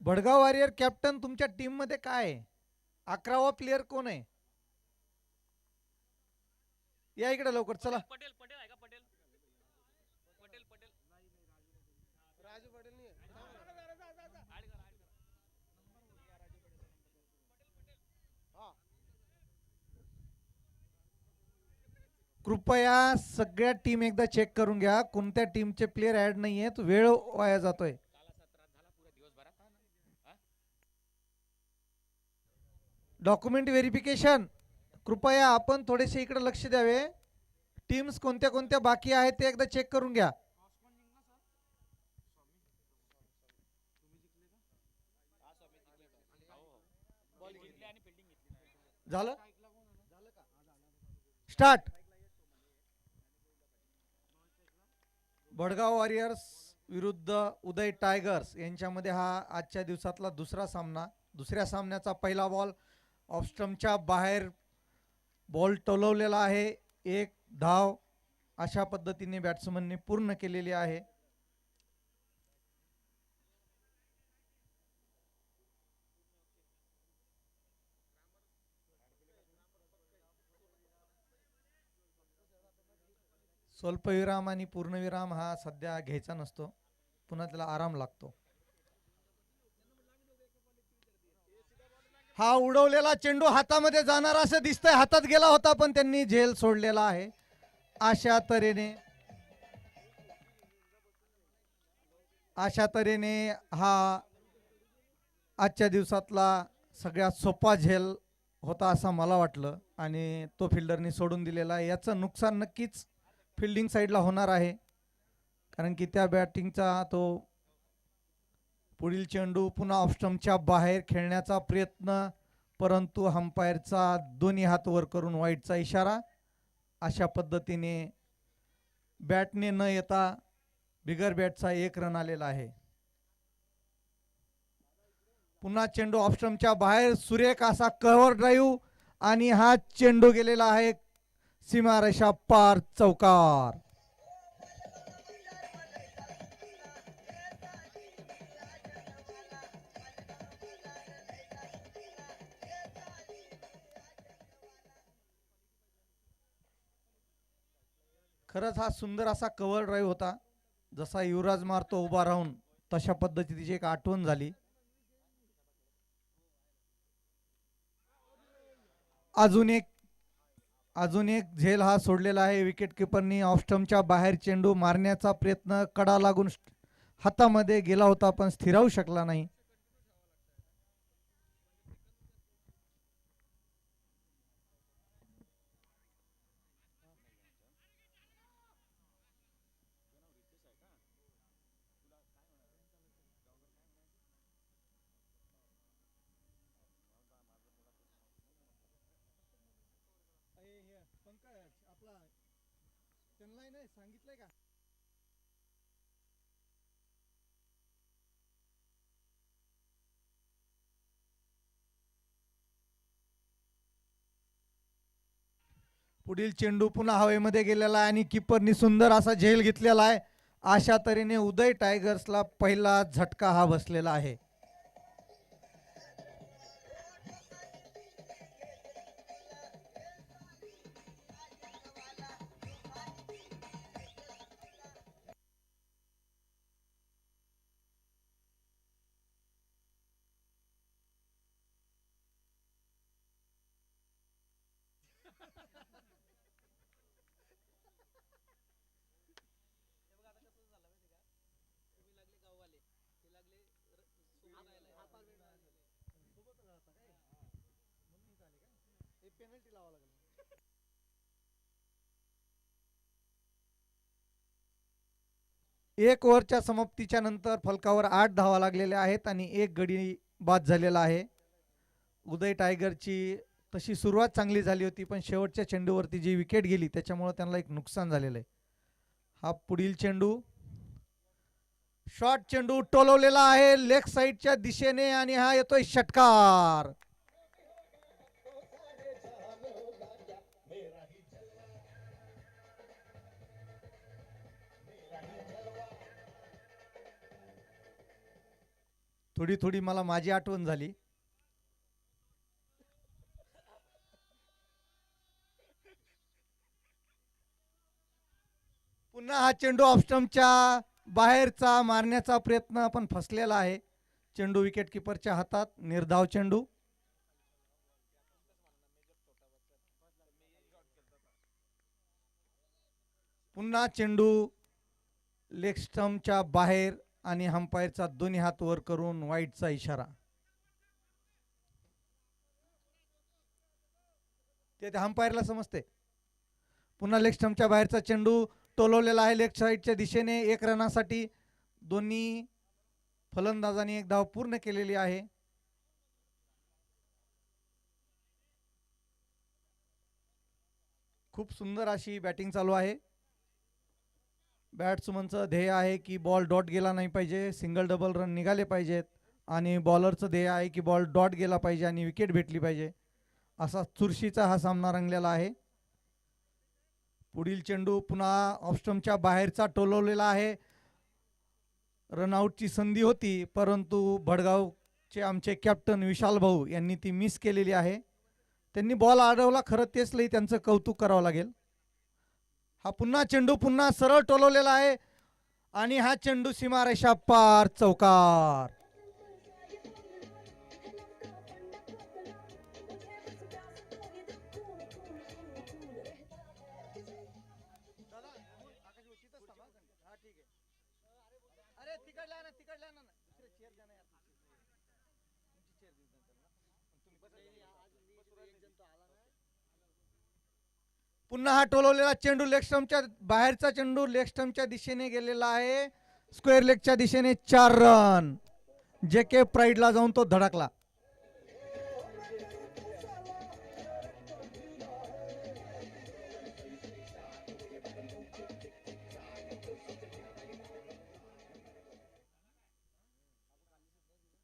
Bhadgaon warrior captain तुमच्या team मध्ये काय आहे? 11वा प्लेयर कोण आहे? या इकडे लवकर चला. पटेल पटेल आहे का? पटेल पटेल पटेल राजू पटेल नाही हा. कृपया सगळ्या टीम एकदा चेक करून घ्या. कोणत्या टीमचे प्लेयर ऍड नाहीयेत. वेळ वाया जातोय. डॉक्युमेंट व्हेरिफिकेशन कृपया आपण थोडेसे इकडे लक्ष द्यावे. टीम्स कोणत्या कोणत्या बाकी आहेत ते एकदा चेक करून घ्या. झालं स्टार्ट. भडगाव वॉरियर्स विरुद्ध उदय टायगर्स यांच्यामध्ये हा आजच्या दिवसातला दुसरा सामना. दुसऱ्या सामन्याचा पहिला बॉल ऑफस्टम्पच्या बाहेर बॉल टोलवलेला आहे. एक धाव अशा पद्धतीने बॅट्समनने पूर्ण केलेली आहे. स्वल्पविराम आणि पूर्णविराम हा सध्या घ्यायचा नसतो. पुन्हा त्याला आराम लागतो. हा उडवलेला चेंडू हातामध्ये जाणार असं दिसतंय. हातात गेला होता पण त्यांनी झेल सोडलेला आहे. अशा तऱ्हेने हा आजच्या दिवसातला सगळ्यात सोपा झेल होता असं मला वाटलं आणि तो फिल्डरनी सोडून दिलेला आहे. याचं नुकसान नक्कीच फिल्डिंग साईडला होणार आहे. कारण की त्या बॅटिंगचा तो पुढील चेंडू पुन्हा ऑफस्टम्पच्या बाहेर खेळण्याचा प्रयत्न, परंतु अंपायरचा दोन्ही हात वर करून वाईटचा इशारा. अशा पद्धतीने बॅटने न येता बिगर बॅटचा 1 रन आलेला आहे. पुन्हा चेंडू ऑफस्टम्पच्या बाहेर सुरेख असा कव्हर ड्राईव्ह आणि हा चेंडू गेलेला आहे सीमारेषा पार चौकार. खरंच हा सुंदर असा कव्हर ड्राईव्ह होता. जसा युवराज मारतो उभा राहून तशा पद्धतीची एक आठवण झाली. अजून एक झेल हा सोडलेला आहे विकेट किपरनी. ऑफस्टम्पच्या बाहेर चेंडू मारण्याचा प्रयत्न कडा लागून हातामध्ये गेला होता पण स्थिरावू शकला नाही. सांगितलंय का? पुढील चेंडू पुन्हा हवेमध्ये गेलेला आहे आणि किपरनी सुंदर असा झेल घेतलेला आहे. अशा तऱ्हेने उदय टायगर्सला पहिला झटका हा बसलेला आहे. पेनल्टी लावा लागेल. एक ओव्हरच्या समाप्तीच्या नंतर फलकावर 8 धावा लागलेल्या आहेत आणि एक गडी बाद झालेला आहे. उदय टायगरची तशी सुरुवात चांगली झाली होती पण शेवटच्या चेंडूवरती जी विकेट गेली त्याच्यामुळे त्यांना एक नुकसान झालेलं आहे. हा पुढील चेंडू शॉर्ट चेंडू टोलवलेला आहे लेग साईडच्या दिशेने आणि हा येतोय षटकार. थोडी थोडी मला माझी आठवण झाली. पुन्हा हा चेंडू ऑफस्टम्पच्या बाहेरचा मारण्याचा प्रयत्न पण फसलेला आहे. चेंडू विकेट किपरच्या हातात, निर्धाव चेंडू. पुन्हा चेंडू लेग स्टंपच्या बाहेर आणि अंपायरचा दोन्ही हात वर करून वाईटचा इशारा. ते अंपायरला समजते. पुन्हा लेग स्टंपच्या बाहेरचा चेंडू टोलवलेला आहे लेग साईडच्या दिशेने. 1 रनासाठी दोन्ही फलंदाजांनी 1 धाव पूर्ण केलेली आहे. खूप सुंदर अशी बॅटिंग चालू आहे. बॅट्समनचं ध्येय आहे की बॉल डॉट गेला नाही पाहिजे, सिंगल डबल रन निघाले पाहिजेत, आणि बॉलरचं ध्येय आहे की बॉल डॉट गेला पाहिजे आणि विकेट भेटली पाहिजे. असा चुरशीचा हा सामना रंगलेला आहे. पुढील चेंडू पुन्हा ऑफस्टम्पच्या बाहेरचा टोलवलेला आहे. रनआउटची संधी होती, परंतु भडगावचे आमचे कॅप्टन विशाल भाऊ यांनी ती मिस केलेली आहे. त्यांनी बॉल अडवला, खरं तेच लई त्यांचं कौतुक करावं लागेल. हा पुन्हा चेंडू पुन्हा सरळ टोलवलेला आहे आणि हा चेंडू सीमारेषा पार, चौकार. पुन्हा हा टोलवलेला चेंडू लेग स्टंपच्या बाहेरचा चेंडू लेग स्टंपच्या दिशेने गेलेला आहे. स्क्वेअर लेगच्या दिशेने 4 रन. जे के प्राईडला जाऊन तो धडकला.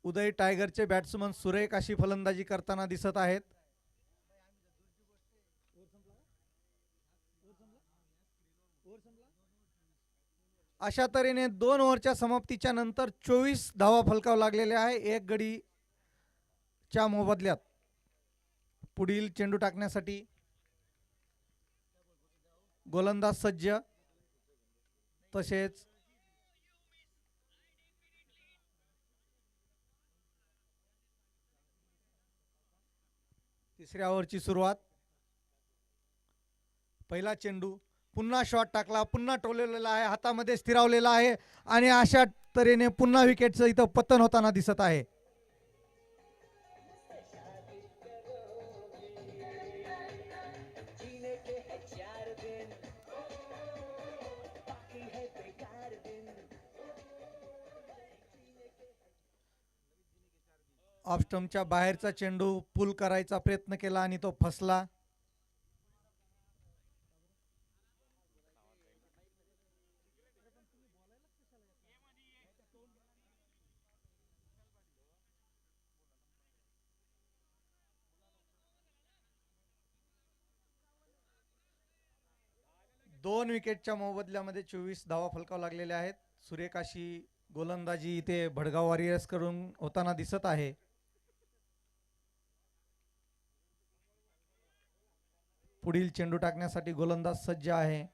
उदय टायगरचे बॅट्समन सुरेख अशी फलंदाजी करताना दिसत आहेत. अशा तऱ्हेने 2 ओव्हरच्या समाप्तीच्या नंतर 24 धावा फलकाव लागलेल्या आहे. 1 गडीच्या मोबदल्यात. पुढील चेंडू टाकण्यासाठी गोलंदाज सज्ज. तसेच तिसऱ्या ओव्हरची सुरुवात. पहिला चेंडू पुन्हा शॉट टाकला, पुन्हा टोललेला आहे, हातामध्ये स्थिरावलेला आहे आणि अशा तऱ्हेने पुन्हा विकेटचं इथं पतन होताना दिसत आहे. ऑफस्टम्पच्या बाहेरचा चेंडू पुल करायचा प्रयत्न केला आणि तो फसला. दोन विकेटच्या मोबदल्यामध्ये 24 धावा फलकाव लागलेल्या आहेत. सुरेख अशी गोलंदाजी इथे भडगाव वॉरियर्स कडून होताना दिसत आहे. पुढील चेंडू टाकण्यासाठी गोलंदाज सज्ज आहे.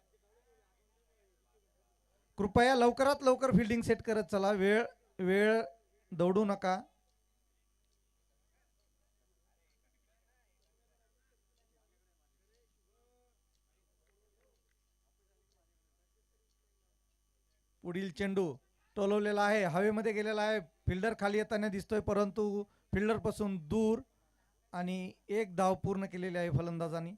कृपया लवकरात लवकर फिल्डिंग सेट करत चला. वेळ वेळ दौडू नका. पुढील चेंडू टोलवलेला आहे, हवेमध्ये गेलेला आहे. फिल्डर खाली येताना दिसतोय, परंतु फिल्डर पासून दूर, आणि 1 धाव पूर्ण केलेली आहे फलंदाजांनी.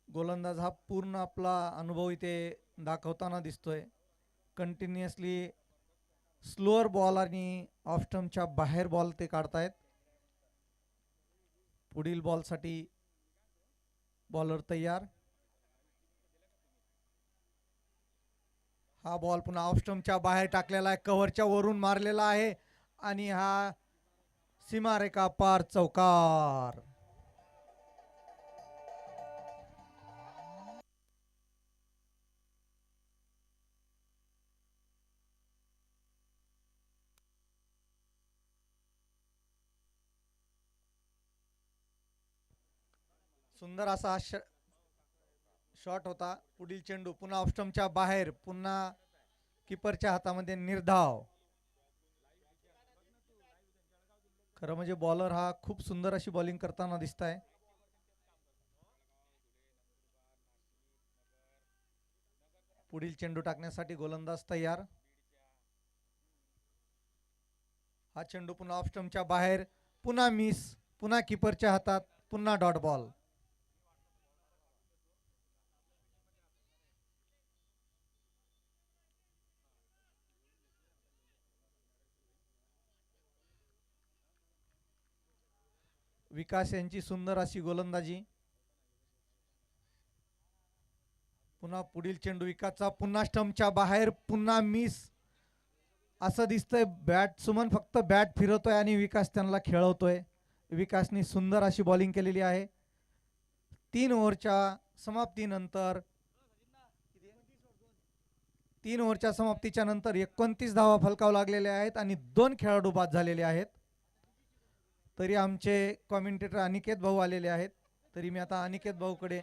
गोलंदाज हा पूर्ण आपला अनुभव इथे दाखवताना दिसतोय. कंटिन्युअसली स्लोअर बॉल आणि ऑफ स्टंपच्या बाहेर बॉल ते काढतायत. पुढील बॉलसाठी बॉलर तयार. हा बॉल पुन्हा ऑफ स्टंपच्या बाहेर टाकलेला आहे, कव्हरच्या वरून मारलेला आहे आणि हा सीमारेखा पार, चौकार. सुंदर असा शॉट होता. पुढील चेंडू पुन्हा ऑफस्टमच्या बाहेर, पुन्हा किपरच्या हातामध्ये निर्धाव. खरं म्हणजे बॉलर हा खूप सुंदर अशी बॉलिंग करताना दिसत आहे. पुढील चेंडू टाकण्यासाठी गोलंदाज तयार. हा चेंडू पुन्हा ऑफस्टमच्या बाहेर, पुन्हा मिस, पुन्हा किपरच्या हातात, पुन्हा डॉट बॉल. विकास यांची सुंदर अशी गोलंदाजी. पुन्हा पुढील चेंडू विकासचा, पुन्हा स्टंपच्या बाहेर, पुन्हा मिस. असं दिसतंय बॅट्समन फक्त बॅट फिरवतोय आणि विकास त्यांना खेळवतोय. विकासनी सुंदर अशी बॉलिंग केलेली आहे. 3 ओव्हरच्या समाप्तीनंतर 3 ओव्हरच्या समाप्तीच्या नंतर 29 धावा फलकाव लागलेल्या आहेत आणि 2 खेळाडू बाद झालेले आहेत. तरी आमचे कॉमेंटेटर अनिकेत भाऊ आलेले आहेत. तरी मी आता अनिकेत भाऊकडे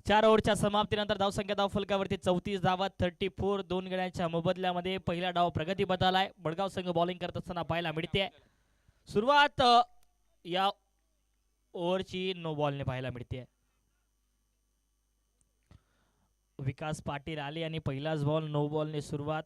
चार ओव्हरच्या समाप्तीनंतर धावसंख्या धाव फलकावरती 34 धावा 34. 2 गड्यांच्या मोबदल्यामध्ये पहिला डाव प्रगती बदलाय. बडगाव संघ बॉलिंग करत असताना पाहायला मिळते. सुरुवात या ओव्हरची नो बॉलने पाहायला मिळते. विकास पाटील आले आणि पहिलाच बॉल नो बॉलने सुरुवात.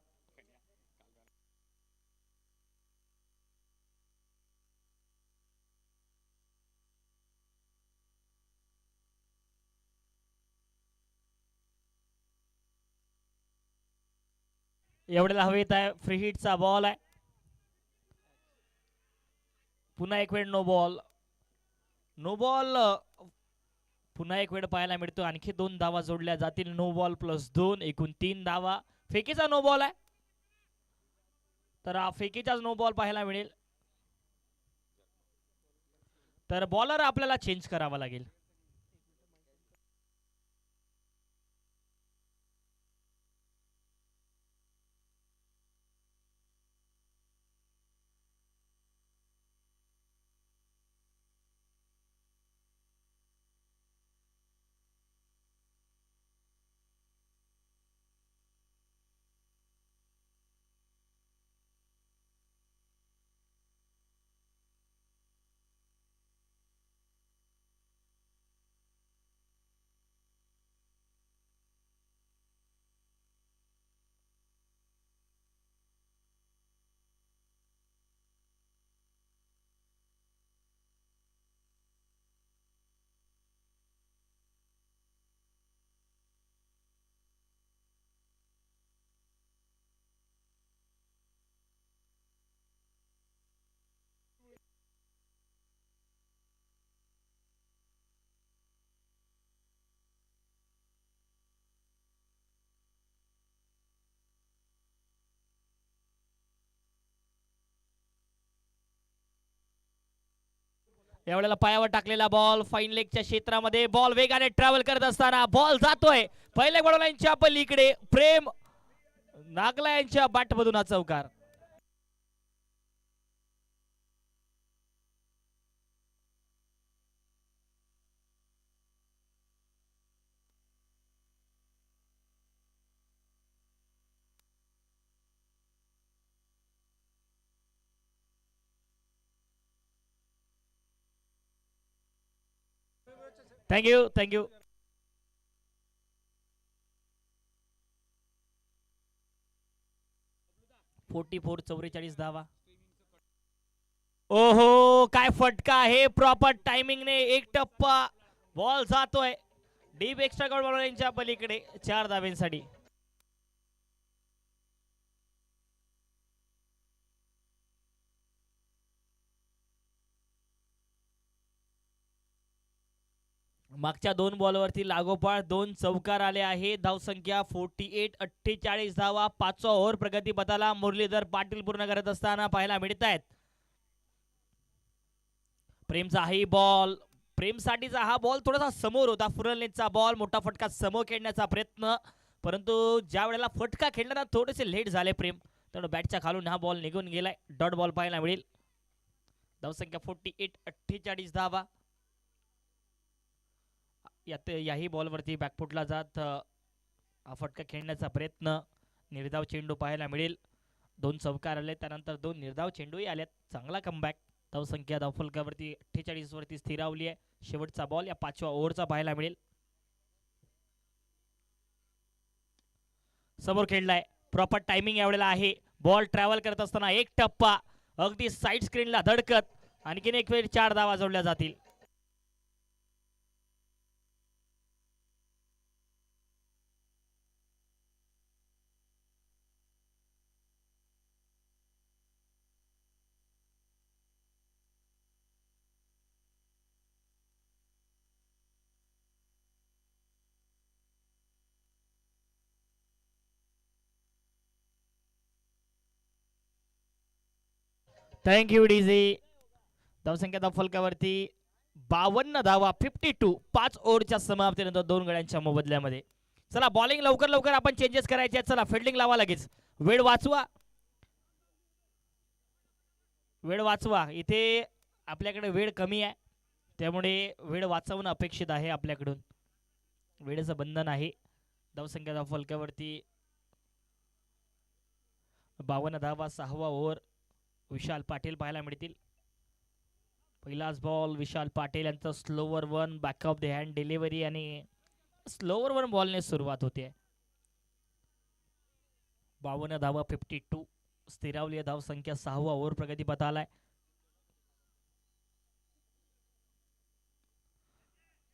एवढ्याला हवेत आहे. फ्री हिटचा बॉल आहे. पुन्हा एक वेळ नो बॉल. नो बॉल पुन्हा एक वेळ पाहायला मिळतो. आणखी 2 धावा जोडल्या जातील. नो बॉल प्लस 2 एकूण 3 धावा. फेकीचा नो बॉल आहे, तर हा फेकीचाच नो बॉल पाहायला मिळेल. तर बॉलर आपल्याला चेंज करावा लागेल. यावेळेला पायावर टाकलेला बॉल फाईन लेगच्या क्षेत्रामध्ये. बॉल वेगाने ट्रॅव्हल करत असताना बॉल जातोय पहिल्या गोललाईनच्या पलीकडे. प्रेम नागला यांच्या बॅटमधून हा चौकार. Thank you thank you. 44-44 धावा. ओहो काय फटका आहे. प्रॉपर टायमिंगने एक टप्पा बॉल जातोय डीप एक्स्ट्रा गोल पलीकडे 4 धाव्यांसाठी. मागच्या 2 बॉलवरती लागोपाठ 2 चौकार आले आहे. धावसंख्या 48-48 धावा. 5वा ओव्हर प्रगती पथाला मुरलीधर पाटील पूर्ण करत असताना पाहायला मिळत आहेत. प्रेमचा हाही बॉल. प्रेमसाठीचा हा बॉल थोडासा समोर होता. फुरलनेचा बॉल मोठा फटका समोर खेळण्याचा प्रयत्न, परंतु ज्या वेळेला फटका खेळताना थोडेसे लेट झाले प्रेम, तर बॅटच्या खालून हा बॉल निघून गेलाय. डॉट बॉल पाहायला मिळेल. धावसंख्या 48-48 धावा. यात याही बॉलवरती बॅकफुटला जात फटका खेळण्याचा प्रयत्न. निर्धाव चेंडू पाहायला मिळेल. 2 चौकार आले, त्यानंतर 2 निर्धाव चेंडूही आलेत. चांगला कमबॅक. धावसंख्या धावफलकावरती 48 वरती स्थिरावली आहे. शेवटचा बॉल या 5व्या ओव्हरचा पाहायला मिळेल. समोर खेळलाय. प्रॉपर टायमिंग यावेळेला आहे. बॉल ट्रॅव्हल करत असताना एक टप्पा अगदी साईड स्क्रीनला धडकत. आणखीन एक वेळ 4 धावा जोडल्या जातील. Thank you DJ. धावसंख्या धावफलकावरती 52 धावा. 52. 5 ओव्हरच्या समाप्तीनंतर 2 गड्यांच्या मोबदल्यामध्ये. चला बॉलिंग लवकर लवकर आपण चेंजेस करायचे. चला फिल्डिंग लावा लगेच. वेळ वाचवा. वेळ वाचवा. इथे आपल्याकडे वेळ कमी आहे, त्यामुळे वेळ वाचवणं अपेक्षित आहे आपल्याकडून. वेळेचं बंधन आहे. धावसंख्या धावफलकावरती 52 धावा. 6वा ओव्हर. विशाल पाटील पाहायला मिळतील. पहिलाच बॉल विशाल पाटील यांचा slower one. Back of the hand delivery आणि स्लोवर वन बॉलने सुरुवात होते. 52 धावा. 52 स्थिरावली आहे धावसंख्या. 6वा ओव्हर प्रगती पथाला आहे.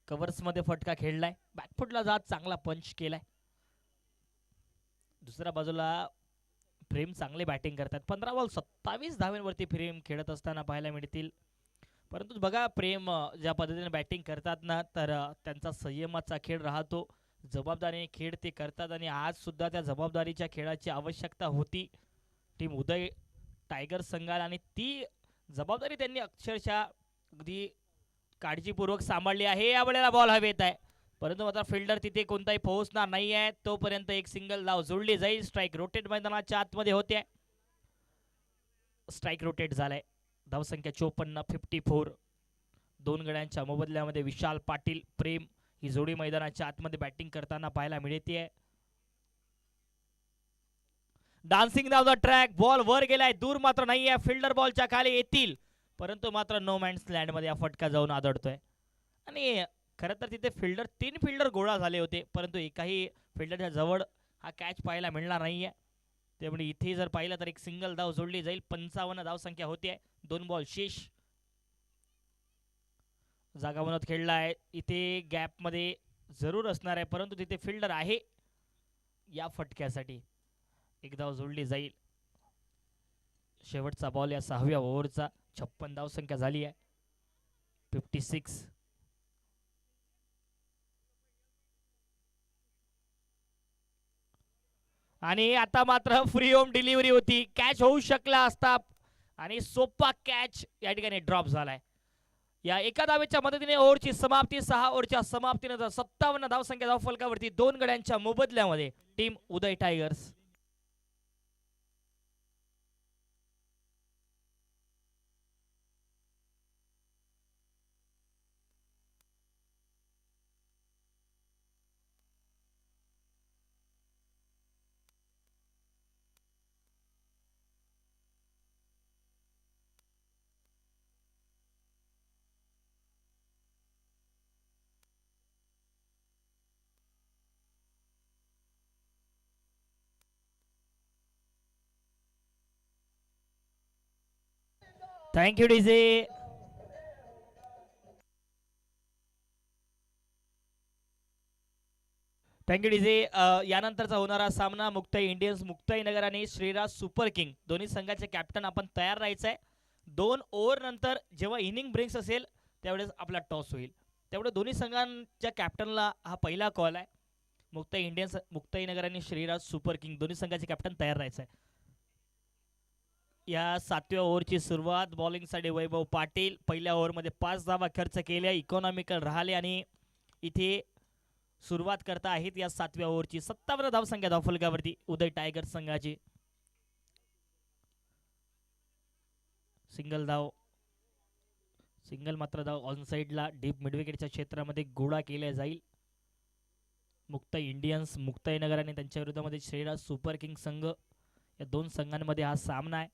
कव्हर्स मध्ये फटका खेळलाय. बॅकफुटला जात चांगला पंच केलाय. दुसऱ्या बाजूला प्रेम चांगले बॅटिंग करतात. 15 बॉल 27 धावांवरती प्रेम खेळत असताना पाहायला मिळतील. परंतु बघा प्रेम ज्या पद्धतीने बॅटिंग करतात ना तर त्यांचा संयमाचा खेळ राहतो, जबाबदारीने खेळ ते करतात आणि आज सुद्धा त्या जबाबदारीच्या खेळाची आवश्यकता होती टीम उदय टायगर संघाला आणि ती जबाबदारी त्यांनी अक्षरशः अगदी काळजीपूर्वक सांभाळली आहे. या वेळेला बॉल हवेत आहे परंतु मात्र फिल्डर तिथे कोणताही पोहोचणार नाही आहे, तोपर्यंत एक सिंगल धाव जोडली जाईल. स्ट्राईक रोटेट मैदानाच्या आतमध्ये होते, स्ट्राईक रोटेट झालाय. धावसंख्या 54 54. दोन गड्यांच्या मोबदल्यामध्ये विशाल पाटील प्रेम ही जोडी मैदानाच्या आतमध्ये बॅटिंग करताना पाहायला मिळते. Dancing down the track, ball वर गेलाय, दूर मात्र नाहीये, फिल्डर बॉलच्या खाली येतील परंतु मात्र नो मॅन्स लँड मध्ये हा फटका जाऊन आदळतोय. आणि खरं तर तिथे तीन फिल्डर गोळा झाले होते परंतु एकाही फिल्डरच्या जवळ हा कॅच पाहायला मिळणार नाहीये. त्यामुळे इथे जर पाहिलं तर एक सिंगल धाव जोडली जाईल. 55 धावसंख्या होती, 2 बॉल शेष. जागा बनवत खेळला आहे, इथे गॅप मध्ये जरूर असणार आहे परंतु तिथे फिल्डर आहे या फटक्यासाठी. एक धाव जोडली जाईल. शेवटचा बॉल या 6व्या ओव्हरचा. 56 धावसंख्या झाली आहे, 56. आणि आता मात्र फ्री होम डिलिव्हरी होती, कॅच होऊ शकला असता आणि सोपा कॅच या ठिकाणी ड्रॉप झालाय. या एका धावेच्या मदतीने ओव्हरची समाप्ती. 6 ओव्हरच्या समाप्तीनंतर 57 धावसंख्या धावफलकावरती 2 गड्यांच्या मोबदल्यामध्ये team Uday tigers. Thank you DJ. Thank you DJ. यानंतरचा होणारा सामना मुक्ताई इंडियन्स मुक्ताईनगर आणि श्रीराज सुपर किंग दोन्ही संघाचे कॅप्टन आपण तयार राहायचं आहे. 2 ओव्हर नंतर जेव्हा इनिंग ब्रेक्स असेल त्यावेळेस आपला टॉस होईल. त्यामुळे दोन्ही संघांच्या कॅप्टनला हा पहिला कॉल आहे. मुक्ताई इंडियन्स मुक्ताईनगर आणि श्रीराज सुपर किंग दोन्ही संघाचे कॅप्टन तयार राहायचं आहे. या 7व्या ओव्हरची सुरुवात बॉलिंगसाठी वैभव पाटील. पहिल्या ओव्हरमध्ये 5 धावा खर्च केल्या, इकॉनॉमिकल राहिले आणि इथे सुरुवात करता आहेत या 7व्या ओव्हरची. 57 धावसंख्या धावफलकावरती उदय टायगर संघाची. सिंगल धाव, सिंगल मात्र धाव ऑन साइडला डीप मिडविकेटच्या क्षेत्रामध्ये गोळा केला जाईल. मुक्ताई इंडियन्स मुक्ताईनगर आणि त्यांच्या विरोधामध्ये श्रीराज सुपर किंग संघ, या दोन संघांमध्ये हा सामना आहे.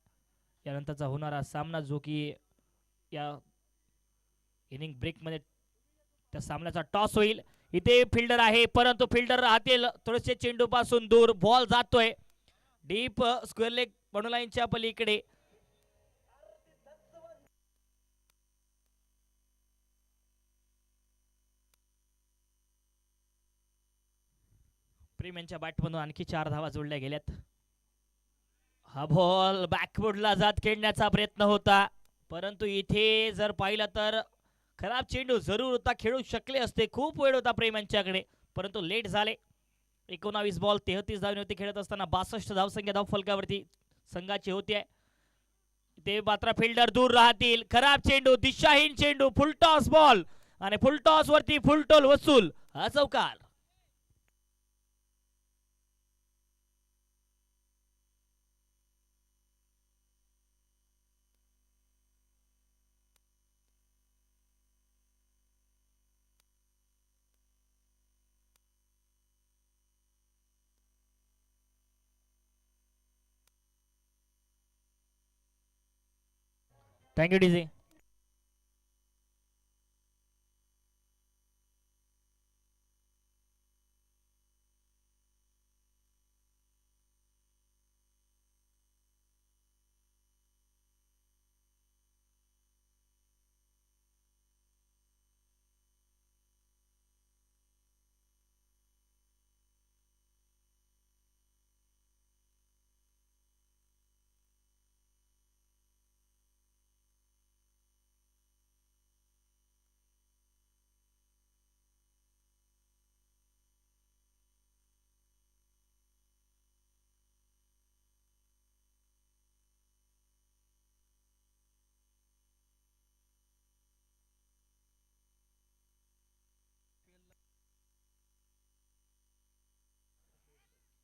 यानंतरचा होणारा सामना जो की या इनिंग ब्रेकमध्ये त्या सामन्याचा टॉस होईल. इथे फिल्डर आहे परंतु फिल्डर राहतील थोडेसे चेंडू पासून दूर. बॉल जातोय डीप स्क्वेअर लेग बॉर्डरलाईनच्या पलीकडे. प्रेम यांच्या बॅटमधून आणखी 4 धावा जोडल्या गेल्यात. हा बॉल बॅकवुडला जात खेळण्याचा प्रयत्न होता परंतु इथे जर पाहिलं तर खराब चेंडू जरूर होता, खेळू शकले असते, खूप वेळ होता प्रेम यांच्याकडे परंतु लेट झाले. 19 बॉल 33 धावांवरती खेळत असताना 62 धावसंख्या धावफलकावरती संघाची होती. ते मात्र फिल्डर दूर राहतील. खराब चेंडू, दिशाहीन चेंडू, फुलटॉस बॉल आणि फुलटॉस वरती फुलटोल वसूल. हा चौकार. Thank you DJ.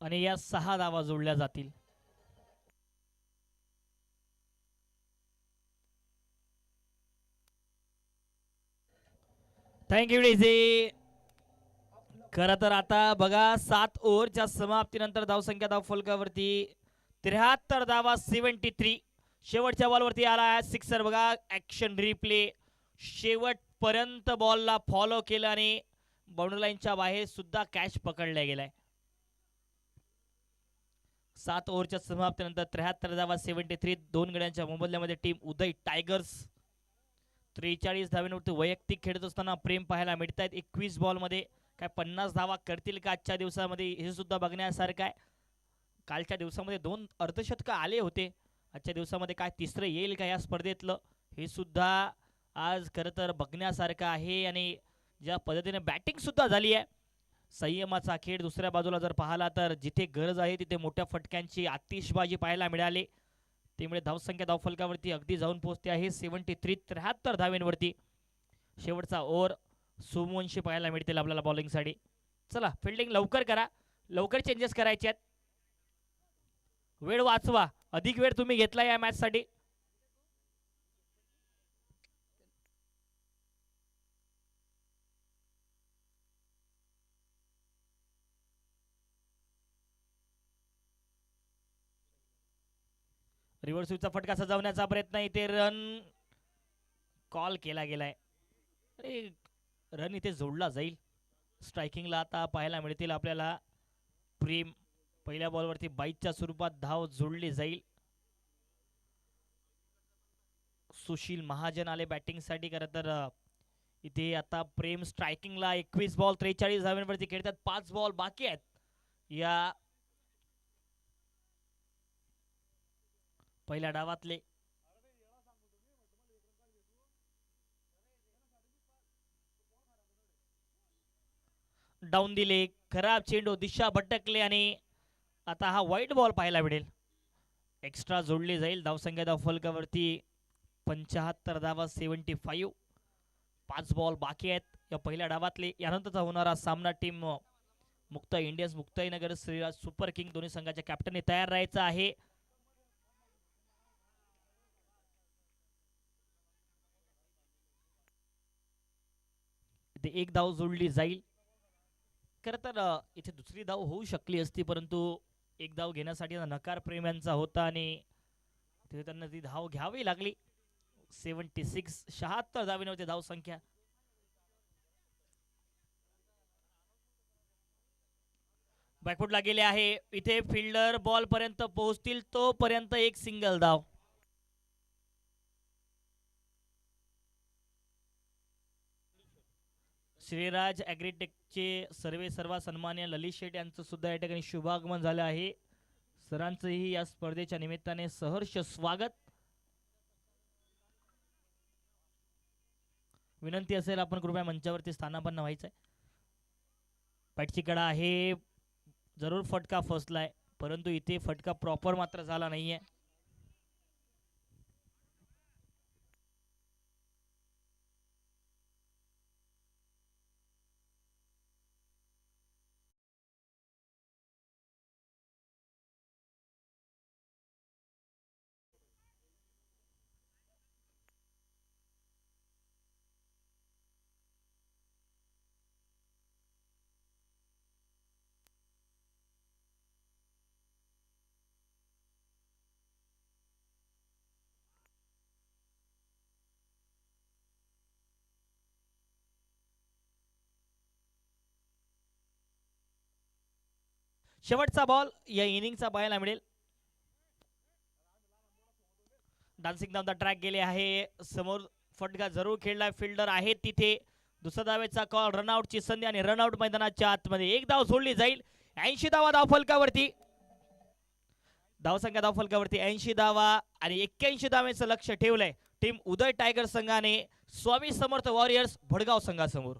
आणि या 6 धावा जोडल्या जातील. Thank you DJ. खरं तर आता बघा 7 ओव्हरच्या समाप्तीनंतर धावसंख्या धावफलकावरती 73 धावा 73. शेवटच्या बॉलवरती आला सिक्सर. बघा ऍक्शन रिप्ले. शेवटपर्यंत बॉलला फॉलो केलं आणि बाउंड्री लाईनच्या बाहेर सुद्धा कॅच पकडला गेलाय. 7 ओव्हरच्या समाप्तीनंतर 73 धावा 73. 2 गड्यांच्या मोबदल्यामध्ये टीम उदय टायगर्स 43 धावेवरती वैयक्तिक खेळत असताना प्रेम पाहायला मिळत आहेत. 21 बॉलमध्ये काय 50 धावा करतील का आजच्या दिवसामध्ये हे सुद्धा बघण्यासारखं आहे. कालच्या दिवसामध्ये 2 अर्धशतक आले होते. आजच्या दिवसामध्ये काय तिसरं येईल का या स्पर्धेतलं हे सुद्धा आज खरं तर बघण्यासारखं आहे. आणि ज्या पद्धतीने बॅटिंग सुद्धा झाली आहे, संयमाचा खेळ. दुसऱ्या बाजूला जर पाहिला तर जिथे गरज आहे तिथे मोठ्या फटक्यांची आतिषबाजी पाहायला मिळाली. त्यामुळे धावसंख्या धावफलकावरती अगदी जाऊन पोहोचते आहे 73 धावेंवरती. शेवटचा ओव्हर सोमवंशी पाहायला मिळतील आपल्याला बॉलिंगसाठी. चला फिल्डिंग लवकर करा, लवकर चेंजेस करायचे आहेत. वेळ वाचवा, अधिक वेळ तुम्ही घेतला या मॅच साठी. रिव्हर्स स्वीपचा फटका सजवण्याचा प्रयत्न, इथे रन कॉल केला गेलाय. अरे रन इथे जोडला जाईल. स्ट्रायकिंगला आता पाहायला मिळतील आपल्याला प्रेम. पहिल्या बॉलवरती 22च्या स्वरूपात धाव जोडली जाईल. सुशील महाजन आले बॅटिंगसाठी. खरं तर इथे आता प्रेम स्ट्रायकिंगला 21 बॉल 43 धावांवरती खेळतात. 5 बॉल बाकी आहेत या पहिल्या डावातले. डाऊन दिले, खराब चेंडू, दिशा भटकले आणि आता हा वाईट बॉल पाहायला मिळेल. एक्स्ट्रा जोडली जाईल. धावसंख्या धावफलकावरती 75 धावा 75. 5 बॉल बाकी आहेत या पहिल्या डावातले. यानंतरचा होणारा सामना team Mukta Indians Muktainagar Shriraj super king दोन्ही संघाच्या कॅप्टनने तयार राहायचं आहे. इथे एक धाव जोडली जाईल. खरं तर इथे दुसरी धाव होऊ शकली असती, परंतु एक धाव घेण्यासाठी नकार प्रेम यांचा होता आणि तिथे त्यांना ती धाव घ्यावी लागली. 76 धावेवरती धाव संख्या. बॅकफुटला गेले आहे. इथे फिल्डर बॉल पर्यंत पोहोचतील तोपर्यंत एक सिंगल धाव. श्रीराज ॲग्रीटेकचे सर्वा सन्मान्य ललित शेठ यांचं सुद्धा या ठिकाणी शुभागमन झालं आहे. सरांचंही या स्पर्धेच्या निमित्ताने सहर्ष स्वागत. विनंती असेल आपण कृपया मंचावरती स्थानापन्न व्हायचंय. पॅटची कडा आहे, जरूर फटका फसलाय, परंतु इथे फटका प्रॉपर मात्र झाला नाहीये. शेवटचा बॉल या इनिंगचा पाहायला मिळेल. डान्सिंग डाऊन द ट्रॅक गेले आहे. समोर फटका जरूर खेळलाय, फिल्डर आहे तिथे. दुसरा धावेचा कॉल, रनआउटची संधी आणि रनआउट मैदानाच्या आतमध्ये. एक धाव सोडली जाईल. 80 धावा धावफलकावरती. धावसंख्या धावफलकावरती 80 धावा आणि 81 धावेचं लक्ष ठेवलंय टीम उदय टायगर संघाने स्वामी समर्थ वॉरियर्स भडगाव संघासमोर.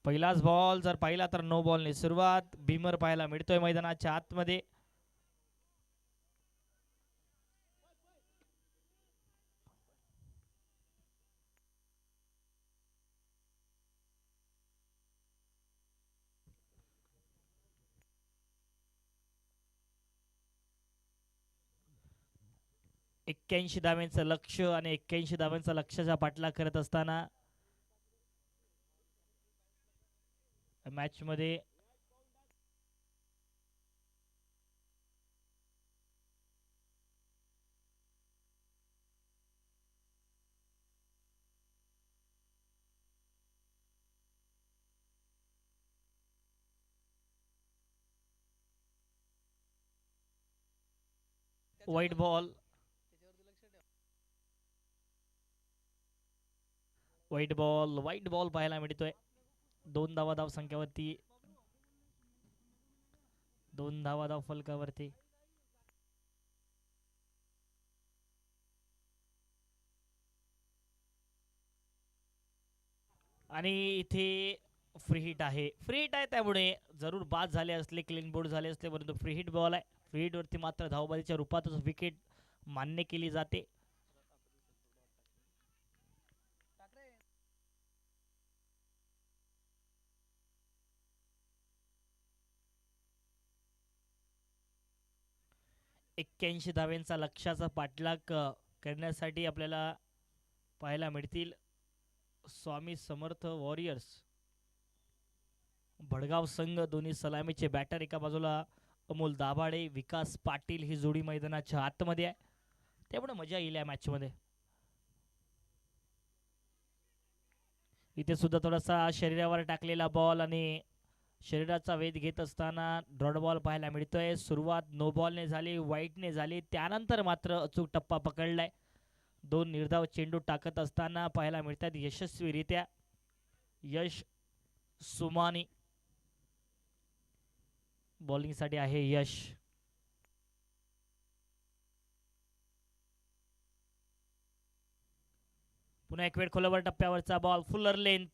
पहिलाच बॉल जर पाहिला तर नो बॉलने सुरुवात. भीमर पाहायला मिळतोय मैदानाच्या आतमध्ये. एक्क्याऐंशी धाव्यांचं लक्ष आणि 81 धाव्यांचा लक्षाचा पाठलाग करत असताना मॅच मध्ये व्हाईट बॉल. व्हाईट बॉल पाहायला मिळतोय. 2 धावा धाव संख्येवरती. 2 धावा धाव फलकावरती. आणि इथे फ्री हिट आहे. फ्री हिट आहे त्यामुळे जरूर बाद झाले असले, क्लीन बोर्ड झाले असले, परंतु फ्री हिट बॉल आहे. फ्री हिट वरती मात्र धावबाजीच्या रूपातच विकेट मान्य केली जाते. एक्क्याऐंशी धाव्यांचा लक्ष्याचा पाठलाग करण्यासाठी आपल्याला पाहायला मिळतील स्वामी समर्थ वॉरियर्स भडगाव संघ. दोन्ही सलामीचे बॅटर. एका बाजूला अमोल दाभाडे, विकास पाटील ही जोडी मैदानाच्या आतमध्ये आहे. त्यामुळे मजा येईल या मॅच मध्ये. इथे सुद्धा थोडासा शरीरावर टाकलेला बॉल आणि शरीराचा वेध घेत असताना डॉट बॉल पाहायला मिळतोय. सुरुवात नो बॉलने झाली, व्हाईटने झाली, त्यानंतर मात्र अचूक टप्पा पकडलाय. 2 निर्धाव चेंडू टाकत असताना पाहायला मिळतात यशस्वीरित्या. यश सुमानी बॉलिंग साठी आहे. यश पुन्हा एक वेळ खोलवर टप्प्यावरचा बॉल. फुलर लेंथ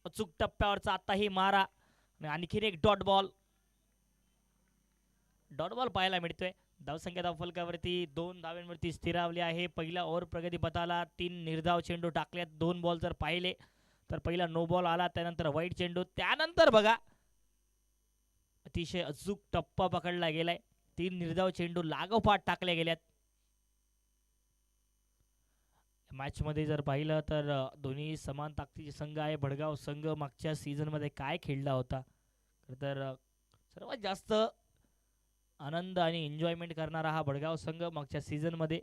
अचूक टप्प्यावरचा आताही मारा. आणखीन एक डॉट बॉल पाहायला मिळतोय. धावसंख्या धाव फलकावरती 2 धाव्यांवरती स्थिरावली आहे. पहिला ओव्हर प्रगती पथाला 3 निर्धाव चेंडू टाकल्यात. 2 बॉल जर पाहिले तर पहिला नो बॉल आला, त्यानंतर वाईट चेंडू, त्यानंतर बघा अतिशय अचूक टप्पा पकडला गेलाय. 3 निर्धाव चेंडू लागोपाठ टाकले गेल्यात. मॅच मध्ये जर पाहिलं तर दोन्ही समान ताकदीचे संघ आहे. भडगाव संघ मागच्या सीझन मध्ये काय खेळला होता तर सर्वात जास्त आनंद आणि एन्जॉयमेंट करणारा हा भडगाव संघ मागच्या सीझन मध्ये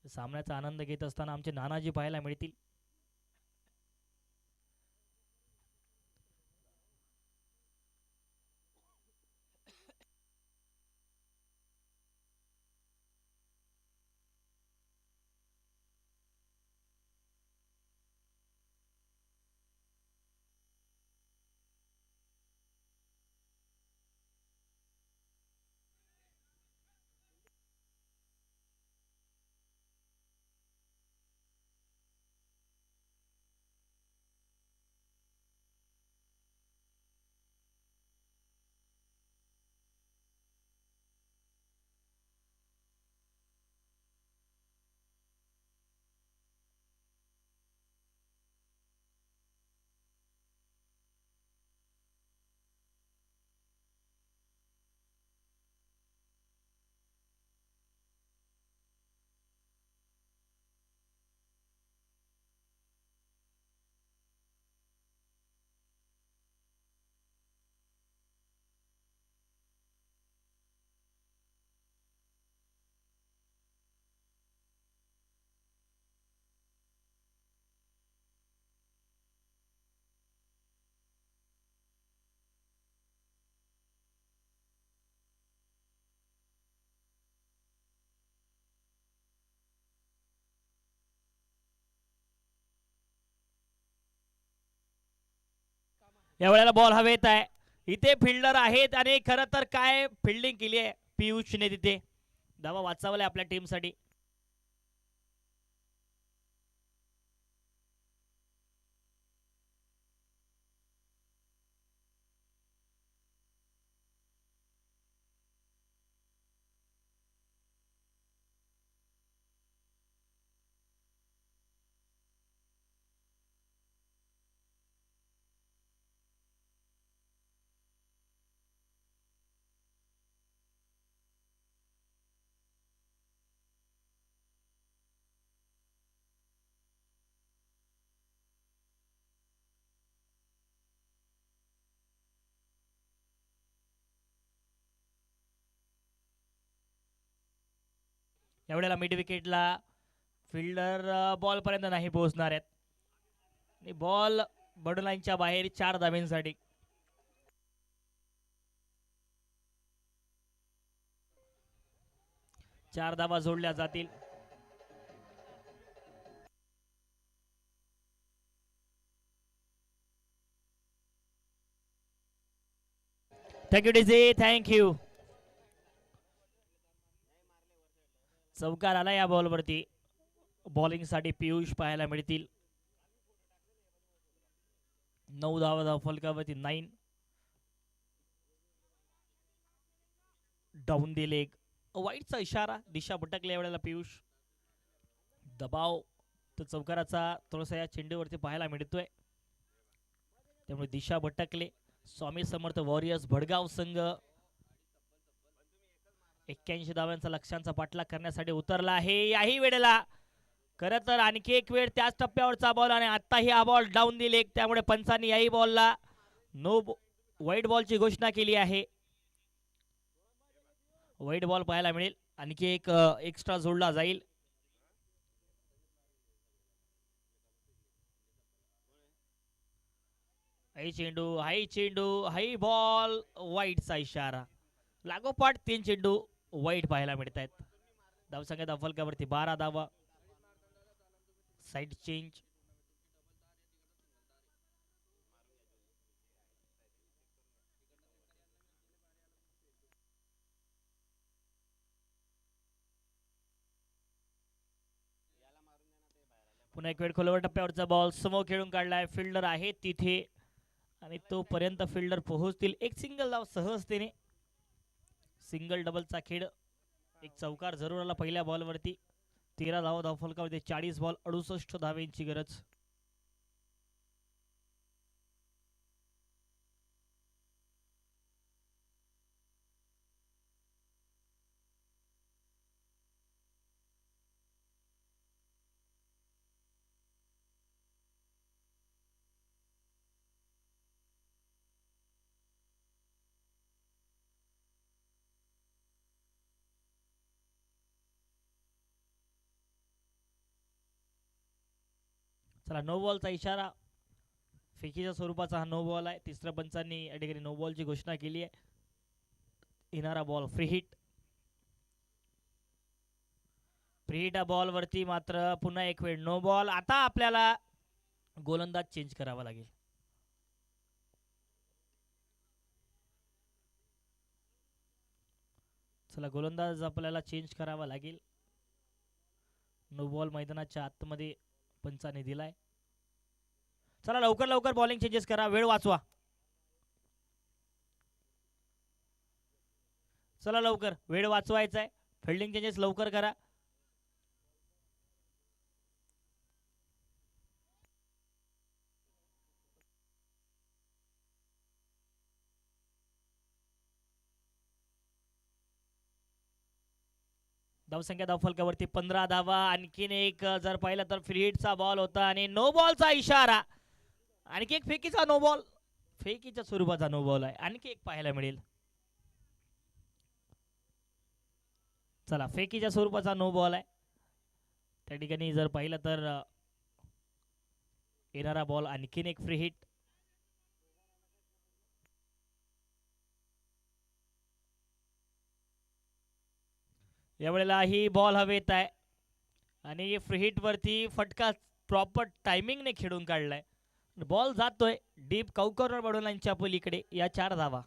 सामन्याचा आनंद घेत असताना आमचे नानाजी पाहायला मिळतील. या वेळेला बॉल हवेत आहे. इथे फिल्डर आहेत आणि खरं तर काय फिल्डिंग केली आहे पियुषने. तिथे धावा वाचवल्या आपल्या टीमसाठी. यावेळेला मिड विकेटला फिल्डर बॉल पर्यंत नाही पोहोचणार आहेत आणि बॉल बॉर्डर लाईनच्या बाहेर 4 धाब्यांसाठी. चार धावा जोडल्या जातील. Thank you DC, thank you. चौकार आला या बॉलवरती. बॉलिंग साठी पियुष पाहायला मिळतील. 9 धावा फलकावरती 9 डाऊन दी लेग. वाईटचा इशारा. दिशा भटकले यावेळेला पियुष. दबाव तर चौकाराचा थोडासा या चेंडूवरती पाहायला मिळतोय, त्यामुळे दिशा भटकले. स्वामी समर्थ वॉरियर्स भडगाव संघ 81 धाव्यांचा लक्ष्यांचा पाठलाग करण्यासाठी उतरला आहे. याही वेळेला खरं तर आणखी एक वेळ त्याच टप्प्यावरचा बॉल आणि आताही हा बॉल डाऊन दी लेग, त्यामुळे पंचांनी याही बॉलला नो वाईट बॉलची घोषणा केली आहे. वाईट बॉल पाहायला मिळेल. आणखी एक एक्स्ट्रा जोडला जाईल. हाई चेंडू हाई बॉल. वाईटचा इशारा. लागोपाठ 3 चेंडू वाईट पाहायला मिळत आहेत. धावसंख्या फलकावरती 12 धावा. Side change. पुन्हा एक वेळ खोलवर टप्प्यावरचा बॉल समोर खेळून काढलाय. फिल्डर आहे तिथे आणि तोपर्यंत फिल्डर पोहोचतील. एक सिंगल धाव सहजतेने. सिंगल डबलचा खेळ. एक चौकार जरूर आला पहिल्या बॉलवरती. 13 धावा धावफलकावरती. 40 बॉल 68 धावेंची गरज. चला, नो बॉलचा इशारा. फेकीच्या स्वरूपाचा हा नो बॉल आहे. तिसऱ्या पंचांनी या ठिकाणी नो बॉलची घोषणा केली आहे. येणारा ball free hit. Free hit ball वरती मात्र पुन्हा एक वेळ नो बॉल. आता आपल्याला गोलंदाज चेंज करावा लागेल. चला, गोलंदाज आपल्याला चेंज करावा लागेल. नो बॉल मैदानाच्या आतमध्ये पंचाने दिलाय. चला, लवकर लवकर बॉलिंग चेंजेस करा. वेळ वाचवा. चला लवकर, वेळ वाचवायचा आहे. फिल्डिंग चेंजेस लवकर करा. धावसंख्या धावफलकावरती 15 धावा. आणखीन एक जर पाहिलं तर फ्री हिटचा बॉल होता आणि नो बॉलचा इशारा. आणखी एक फेकीचा नो बॉल. फेकीच्या स्वरूपाचा नो बॉल आहे. आणखी एक पाहायला मिळेल. चला, फेकीच्या स्वरूपाचा नो बॉल आहे. त्या ठिकाणी जर पाहिलं तर येणारा बॉल आणखीन एक फ्री हिट. यावेळेला ही बॉल हवेत आहे आणि फ्री हिट वरती फटका प्रॉपर टायमिंगने खेळून काढलाय. बॉल जातोय डीप कौकर्नर बॉर्डर लाईनच्या पलीकडे. या 4 धावा.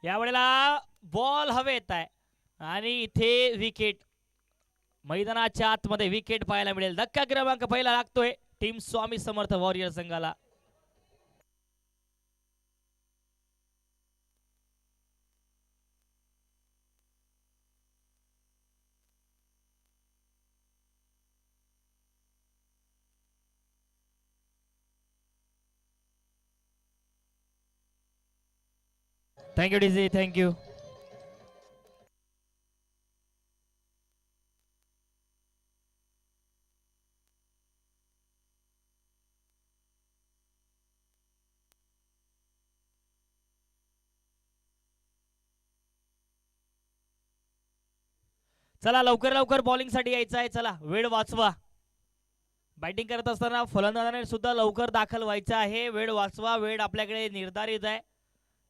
यावेळेला बॉल हवेत आहे आणि इथे विकेट, मैदानाच्या आतमध्ये विकेट पाहायला मिळेल. धक्का क्रमांक पहिला लागतोय टीम स्वामी समर्थ वॉरियर संघाला. Thank you DJ, thank you. चला लवकर लवकर बॉलिंग साठी यायचं आहे. चला वेळ वाचवा. बॅटिंग करत असताना फलंदाजाने सुद्धा लवकर दाखल व्हायचं आहे. वेळ वाचवा. वेळ आपल्याकडे निर्धारित आहे.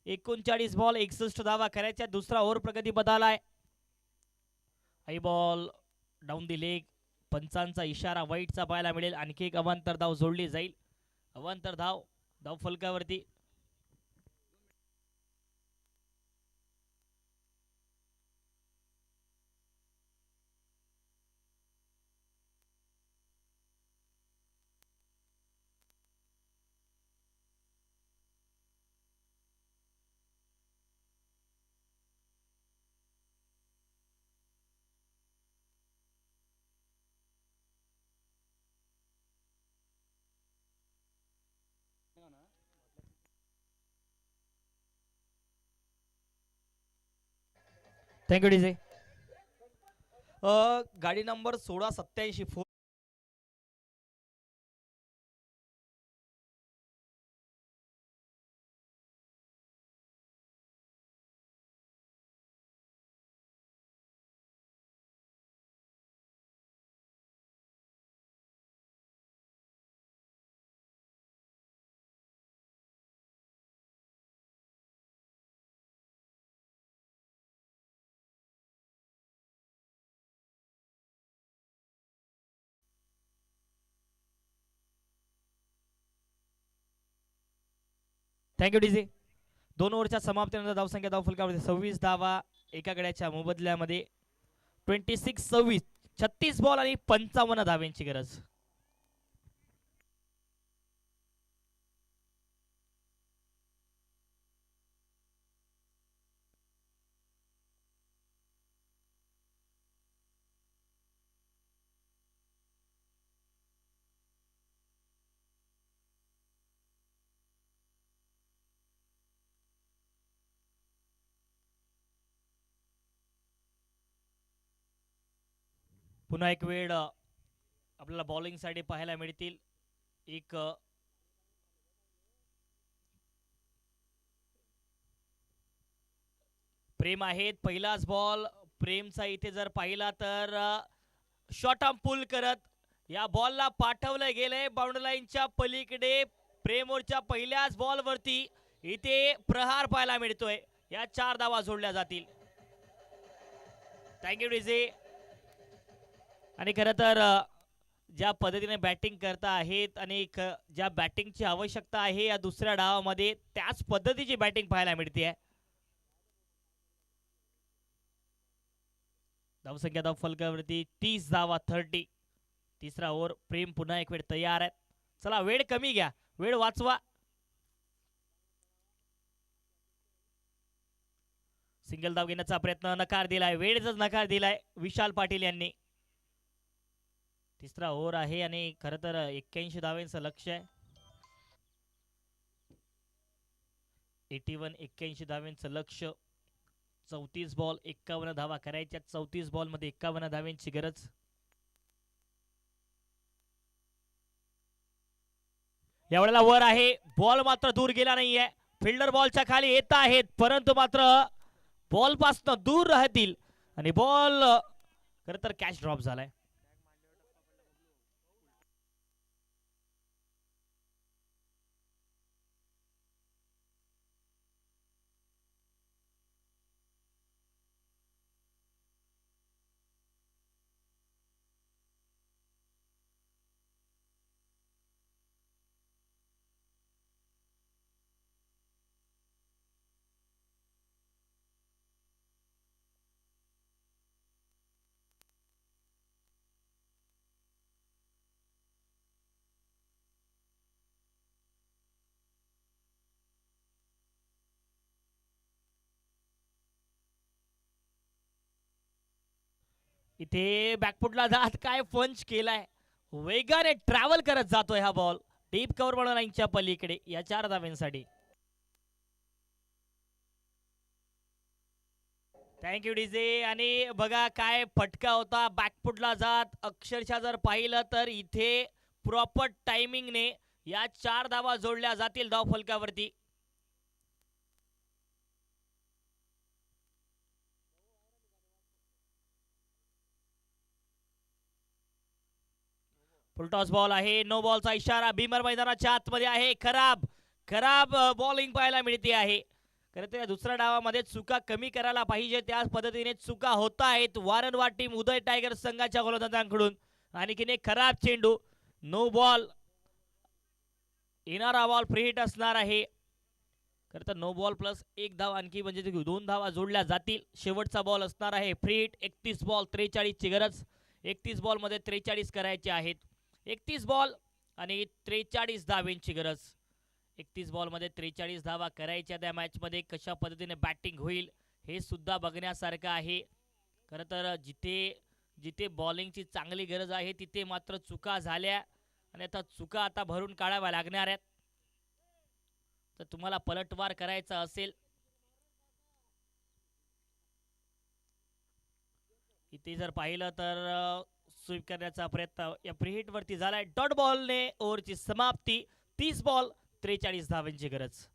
39 बॉल 61 धावा करायच्या. दुसरा ओव्हर प्रगतीपथाला आहे. हाय बॉल डाऊन दी लेग. पंचांचा इशारा वाईटचा पाहायला मिळेल. आणखी एक अवांतर धाव जोडली जाईल. अवांतर धाव धाव फलकावरती. Thank you DJ. गाडी नंबर 1687 थँक्यू डीजे. 2 ओव्हरच्या समाप्तीनंतर धावसंख्या धाव फलकावरती 26 धावा एका गड्याच्या मोबदल्यामध्ये. 26-26 36 बॉल आणि 55 धाव्यांची गरज. पुन्हा एक वेळ आपल्याला बॉलिंग साठी पाहायला मिळतील. एक प्रेम आहेत. पहिलाच बॉल प्रेमचा इथे जर पाहिला तर शॉर्ट आर्म पुल करत या बॉलला पाठवलं गेलंय बाउंड्री लाईनच्या पलीकडे. प्रेमोरच्या पहिल्याच बॉल वरती इथे प्रहार पाहायला मिळतोय. या 4 धावा जोडल्या जातील. Thank you DJ. आणि खरं तर ज्या पद्धतीने बॅटिंग करता आहेत आणि ज्या बॅटिंगची आवश्यकता आहे या दुसऱ्या डावामध्ये त्याच पद्धतीची बॅटिंग पाहायला मिळते. धावसंख्या धाव फलकावरती 30 धावा 30. तिसरा ओव्हर. प्रेम पुन्हा एक वेळ तयार आहेत. चला वेळ कमी घ्या. वेळ वाचवा. सिंगल धाव घेण्याचा प्रयत्न नकार दिलाय. वेळेचाच नकार दिलाय विशाल पाटील यांनी. तिसरा ओव्हर आहे आणि खरं तर 81 धावांचं लक्ष आहे. 81 धावांचं लक्ष. 34 बॉल 51 धावा करायच्या. 34 बॉल मध्ये 51 धावांची गरज. यावेळेला वर आहे. बॉल मात्र दूर गेला नाहीये. फिल्डर बॉलच्या खाली येत आहेत परंतु मात्र बॉल पासून दूर राहतील आणि बॉल खरं तर कॅच ड्रॉप झालाय. इथे बॅकफुटला जात काय पंच केलाय, वेगाने ट्रॅव्हल करत जातोय हा बॉल डीप कव्हर म्हणून लाईनच्या पलीकडे या 4 धाव्यांसाठी. Thank you DJ. आणि बघा काय फटका होता बॅकफुटला जात, अक्षरशः जर पाहिलं तर इथे प्रॉपर टायमिंगने या 4 धावा जोडल्या जातील धाव फलकावरती. फुलटॉस बॉल आहे, नो बॉलचा इशारा. भीमर मैदानाच्या आतमध्ये आहे. खराब खराब बॉलिंग पाहायला मिळते आहे. खरं तर या दुसऱ्या डावामध्ये चुका कमी करायला पाहिजे, त्याच पद्धतीने चुका होत आहेत वारंवार टीम उदय टायगर संघाच्या गोलंदाजांकडून. आणखीन एक खराब चेंडू, नो बॉल. येणारा बॉल फ्री हिट असणार आहे. खरं तर नो बॉल प्लस 1 धाव आणखी म्हणजे 2 धावा जोडल्या जातील. शेवटचा बॉल असणार आहे फ्री हिट. 31 बॉल 43 ची गरज. 31 बॉल मध्ये 43 करायचे आहेत. 31 बॉल आणि 43 धावेंची गरज. 31 बॉल मध्ये 43 धावा करायच्या. त्या मॅच मध्ये कशा पद्धतीने बॅटिंग होईल हे सुद्धा बघण्यासारखं आहे. खरं तर जिथे जिथे बॉलिंगची चांगली गरज आहे तिथे मात्र चुका झाल्या आणि आता चुका आता भरून काढाव्या लागणार आहेत. तर तुम्हाला पलटवार करायचा असेल इथे जर पाहिलं तर स्वीप करण्याचा प्रयत्न या प्रीहिट वरती झालाय. डॉट बॉलने ओव्हरची समाप्ती. 30 बॉल 43 धावांची गरज.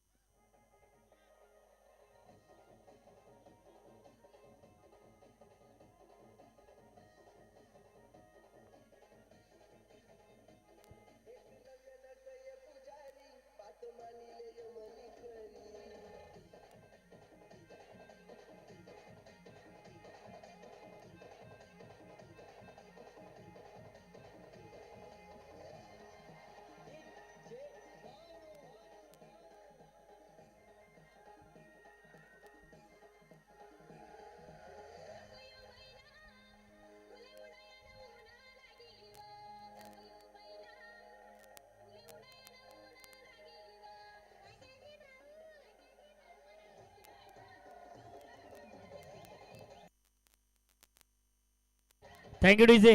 Thank you DJ.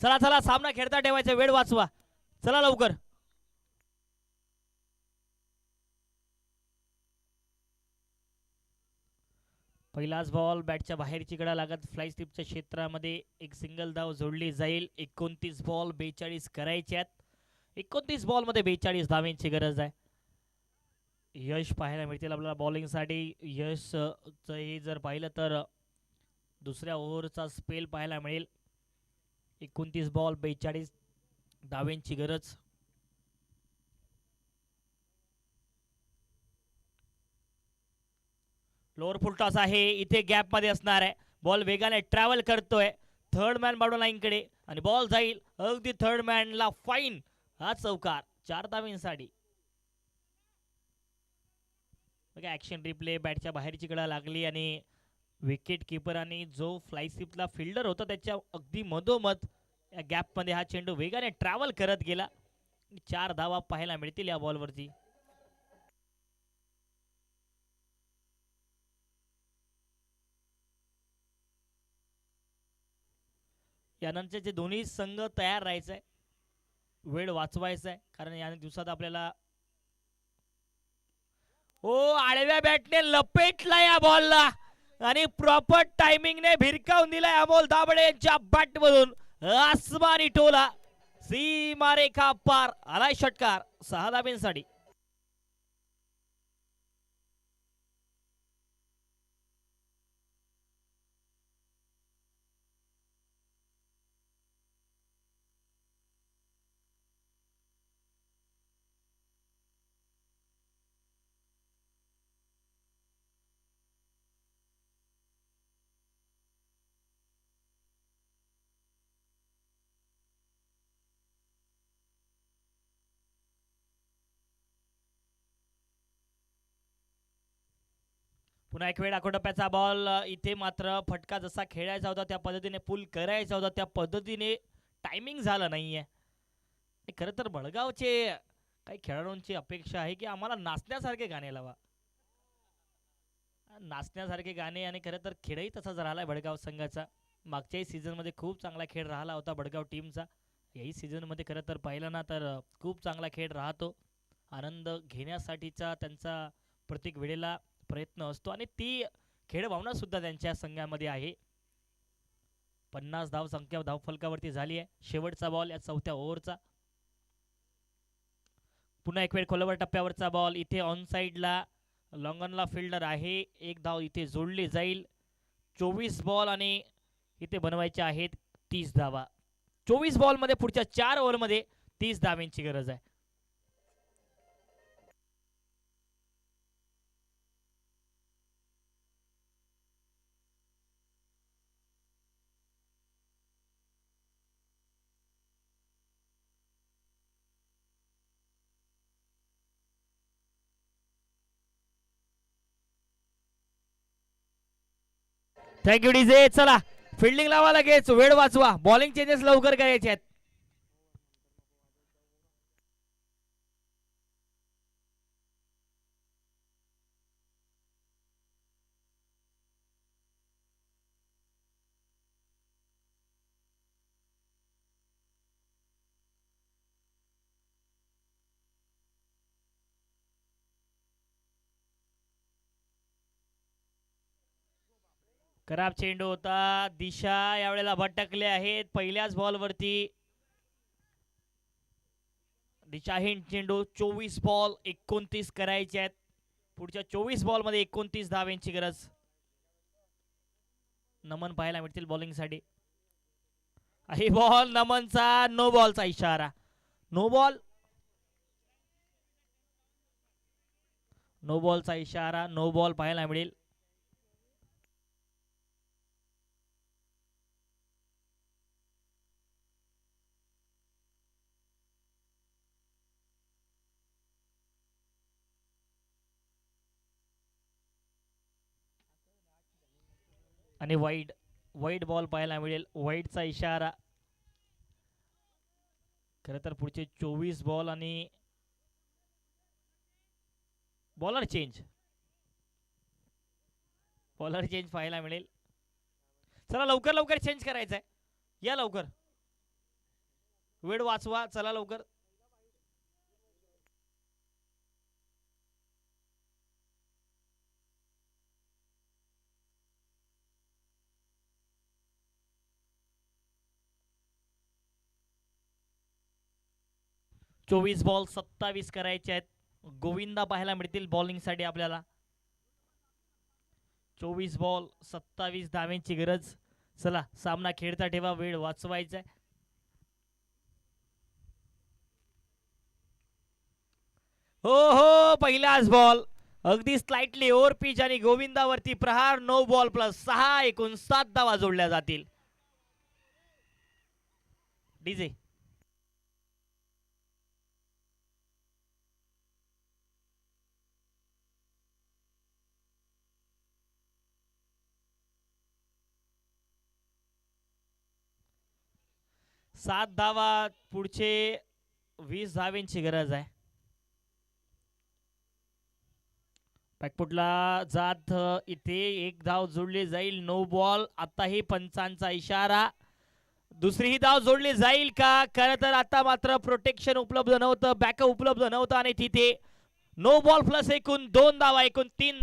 चला चला सामना खेळता ठेवायचा, वेळ वाचवा, चला लवकर. पहिलाच बॉल बॅटच्या बाहेरची कडा लागत फ्लाय स्टिपच्या क्षेत्रामध्ये एक सिंगल धाव जोडली जाईल. 29 बॉल 42 करायच्यात. 29 बॉल मध्ये 42 धावांची गरज आहे. यश पाहायला मिळतील आपल्याला बॉलिंगसाठी. यश हे जर पाहिलं तर दुसऱ्या ओव्हरचा स्पेल पाहायला मिळेल. 29 बॉल 42 धावांची गरज. लोअर फुलटॉस आहे, इथे गॅप मध्ये असणार आहे. बॉल वेगाने ट्रॅव्हल करतोय थर्ड मॅन बाउंड्री लाईनकडे आणि बॉल जाईल अगदी थर्ड मॅनला फाईन. हा चौकार 4 धावांसाठी. बघा ऍक्शन रिप्ले, बॅटच्या बाहेरची कडा लागली आणि विकेट किपरांनी जो फ्लाय स्लिपला फिल्डर होता त्याच्या अगदी मधोमध या गॅप मध्ये हा चेंडू वेगाने ट्रॅव्हल करत गेला. 4 धावा पाहायला मिळतील या बॉलवरती. यानंतरचे दोन्ही संघ तयार राहायचंय, वेळ वाचवायचा आहे, कारण या दिवसात आपल्याला आडव्या बॅटने लपेटला या बॉलला आणि प्रॉपर टायमिंगने भिरकावून दिलाय अमोल दाबडे यांच्या बॅट मधून. आसमानी टोला, सीमारेखा पार, आलाय षटकार 6 धावांसाठी. पुन्हा एक वेळ टप्प्याचा बॉल. इथे मात्र फटका जसा खेळायचा होता त्या पद्धतीने पुल करायचा होता त्या पद्धतीने टायमिंग झालं नाहीये. खरं तर बळगावचे काही खेळाडूंची अपेक्षा आहे की आम्हाला नाचण्यासारखे गाणे लावा. नाचण्यासारखे गाणे आणि खरं तर खेळही तसाच राहिला भडगाव संघाचा. मागच्याही सीझनमध्ये खूप चांगला खेळ राहिला होता भडगाव टीमचा. याही सीझनमध्ये खरं तर पाहिलं ना तर खूप चांगला खेळ राहतो. आनंद घेण्यासाठीचा त्यांचा प्रत्येक वेळेला प्रयत्न असतो आणि ती खेळ भावना सुद्धा त्यांच्या संघामध्ये आहे. 50 धाव संख्या धावफलकावरती झाली आहे. शेवटचा बॉल या 4थ्या ओव्हरचा. पुन्हा एक वेळ खोलवर टप्प्यावरचा बॉल इथे ऑन साइडला लॉंगनला फिल्डर आहे. एक धाव इथे जोडली जाईल. 24 बॉल आणि इथे बनवायचे आहेत 30 धावा. 24 बॉलमध्ये पुढच्या 4 ओव्हरमध्ये 30 धावांची गरज आहे. Thank you DJ. चला फिल्डिंग लावा लगेच, वेळ वाचवा. बॉलिंग चेंजेस लवकर करायचे आहेत. खराब चेंडू होता. दिशा यावेळेला भटकले आहेत पहिल्याच बॉलवरती. दिशाहीन चेंडू. 24 बॉल 29 करायचे आहेत. पुढच्या 24 बॉलमध्ये 29 धावांची गरज. नमन पाहायला मिळतील बॉलिंगसाठी. ही बॉल नमनचा, नो बॉलचा इशारा. नो बॉल, नो बॉलचा इशारा. नो बॉल पाहायला मिळेल. आणि वाईड, वाईड बॉल पाहायला मिळेल. वाईडचा इशारा. खरं तर पुढचे 24 बॉल आणि बॉलर चेंज, बॉलर चेंज पाहायला मिळेल. चला लवकर लवकर चेंज करायचंय. या लवकर, वेळ वाचवा. चला लवकर. चोवीस बॉल 27 करायचे आहेत. गोविंदा पाहायला मिळतील बॉलिंग साठी आपल्याला. 24 बॉल 27 धावांची गरज. चला सामना खेळता ठेवा, वेळ वाचवायचा. हो हो, पहिलाच बॉल अगदी स्लाइटली ओव्हर पिच आणि गोविंदावरती प्रहार. 9 बॉल प्लस 6 एकूण 7 धावा जोडल्या जातील. डीजे. सात धावा, पुढचे 20 धावांची गरज आहे. बॅकफुटला जात इथे एक धाव जोडली जाईल. No ball. आताही पंचांचा इशारा. दुसरीही धाव जोडली जाईल का? खरं तर आता मात्र प्रोटेक्शन उपलब्ध नव्हतं, बॅकअप उपलब्ध नव्हतं आणि तिथे नो बॉल प्लस एकूण 2 धावा, एकूण 3.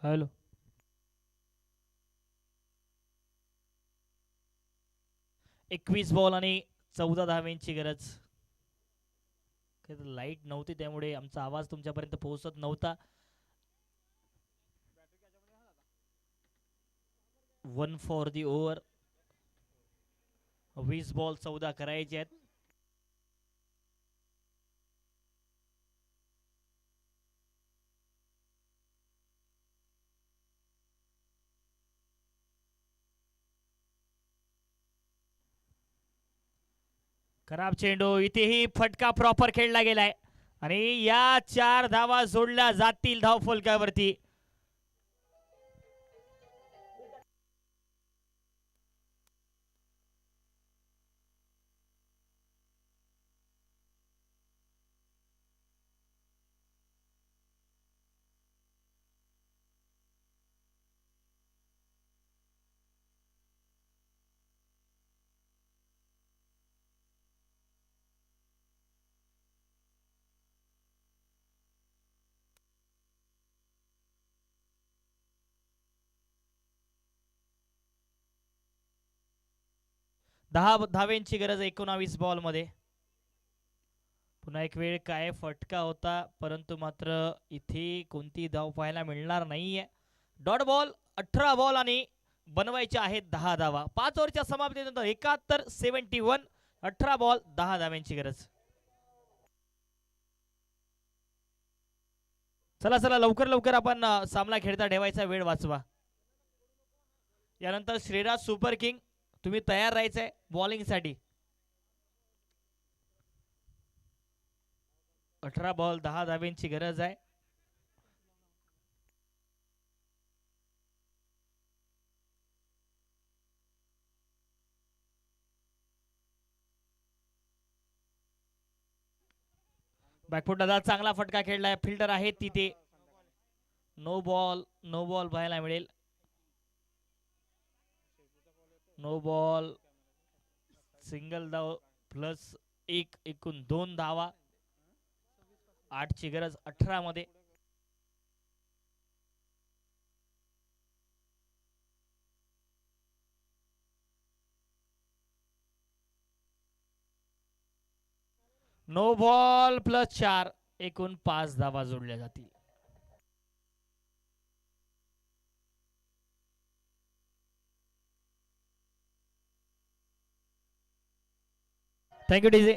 हॅलो. एकवीस बॉल आणि 14 धाव्यांची गरज. लाईट नव्हती त्यामुळे आमचा आवाज तुमच्यापर्यंत पोहोचत नव्हता. 1 फॉर दी ओव्हर. 20 बॉल 14 करायचे आहेत. खराब चेंडू. इथेही फटका प्रॉपर खेळला गेलाय आणि या 4 धावा जोडल्या जातील धाव फलकावरती. दहा धावेंची गरज 19 बॉल मध्ये. पुन्हा एक वेळ काय फटका होता परंतु मात्र इथे कोणती धाव पाहायला मिळणार नाहीये. Dot ball. 18 बॉल आणि बनवायचे आहेत 10 धावा. 5 ओव्हरच्या समाप्तीनंतर 71-71. 18 बॉल 10 धाव्यांची गरज. चला चला लवकर लवकर आपण सामना खेळता ठेवायचा वेळ वाचवा. यानंतर श्रीराज सुपर किंग तुम्ही तयार राहायचंय बॉलिंग साठी. 18 बॉल 10 धाव्यांची गरज आहे. बॅकफुट दादा चांगला फटका खेळलाय. फिल्डर आहेत तिथे. नो बॉल पाहायला मिळेल. No ball. सिंगल धाव प्लस 1 एकूण 2 धावा. 8 ची गरज 18 मध्ये. नो बॉल प्लस 4 एकूण 5 धावा जोडल्या जातील. Thank you DJ.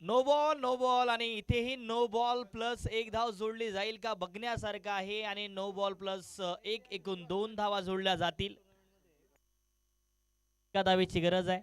नो बॉल आणि इथेही नो बॉल प्लस 1 धाव जोडली जाईल का बघण्यासारखं आहे. आणि नो बॉल प्लस 1 एकूण 2 धावा जोडल्या जातील. एका धावेची गरज आहे.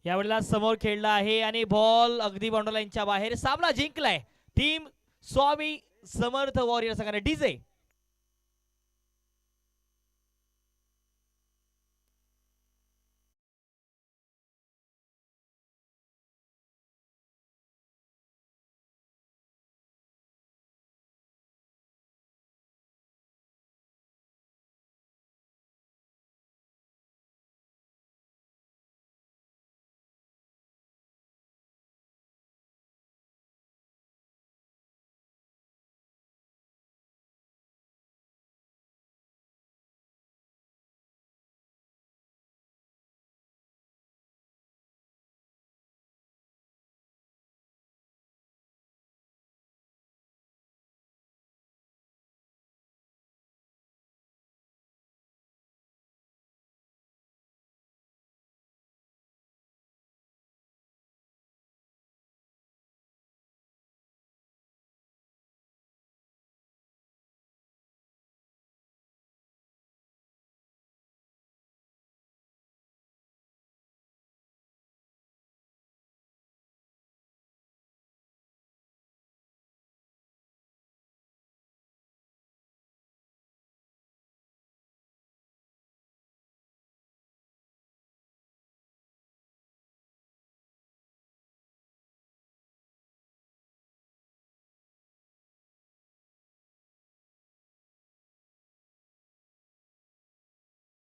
यावेळेला समोर खेळला आहे आणि बॉल अगदी बाउंड्री लाईनच्या बाहेर. सामना जिंकलाय टीम स्वामी समर्थ वॉरियर संघाने. डीजे